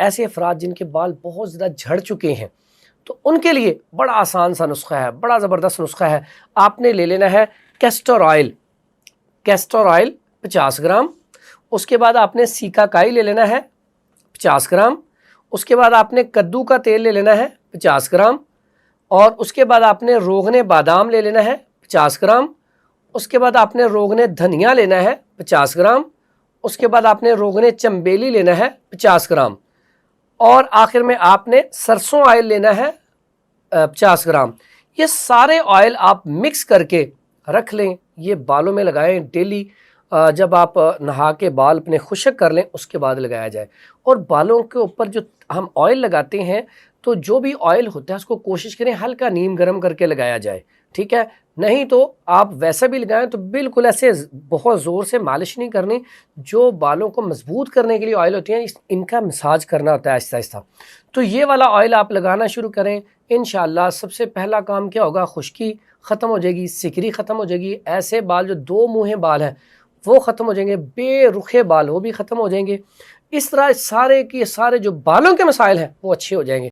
ایسے افراد جن کے بال بہت زیادہ جھڑ چکے ہیں تو ان کے لیے بڑا آسان سا نسخہ ہے، بڑا زبردست نسخہ ہے۔ آپ نے لے لینا ہے کیسٹر آئل، 50 گرام۔ اس کے بعد آپ نے سیکا کائی لے لینا ہے 50 گرام۔ اس کے بعد آپ نے کدو کا تیل لے لینا ہے 50 گرام۔ اور اس کے بعد آپ نے روغن بادام لے لینا ہے 50 گرام۔ اس کے بعد آپ نے روغن دھنیا لینا ہے 50 گرام۔ اس کے بعد آپ نے روغن چنبیلی لینا ہے 50 گرام۔ اور آخر میں آپ نے سرسوں آئل لینا ہے 50 گرام۔ یہ سارے آئل آپ مکس کر کے رکھ لیں، یہ بالوں میں لگائیں ڈیلی۔ جب آپ نہا کے بال اپنے خشک کر لیں اس کے بعد لگایا جائے۔ اور بالوں کے اوپر جو ہم آئل لگاتے ہیں تو جو بھی آئل ہوتا ہے اس کو کوشش کریں ہلکا نیم گرم کر کے لگایا جائے، ٹھیک ہے؟ نہیں تو آپ ویسا بھی لگائیں تو بالکل ایسے بہت زور سے مالش نہیں کرنی۔ جو بالوں کو مضبوط کرنے کے لیے آئل ہوتے ہیں ان کا مساج کرنا ہوتا ہے آہستہ آہستہ۔ تو یہ والا آئل آپ لگانا شروع کریں انشاءاللہ۔ سب سے پہلا کام کیا ہوگا؟ خشکی ختم ہو جائے گی، سکری ختم ہو جائے گی، ایسے بال جو دو منہیں بال ہیں وہ ختم ہو جائیں گے، بے رخے بال وہ بھی ختم ہو جائیں گے۔ اس طرح سارے کے سارے جو بالوں کے مسائل ہیں وہ اچھے ہو جائیں گے۔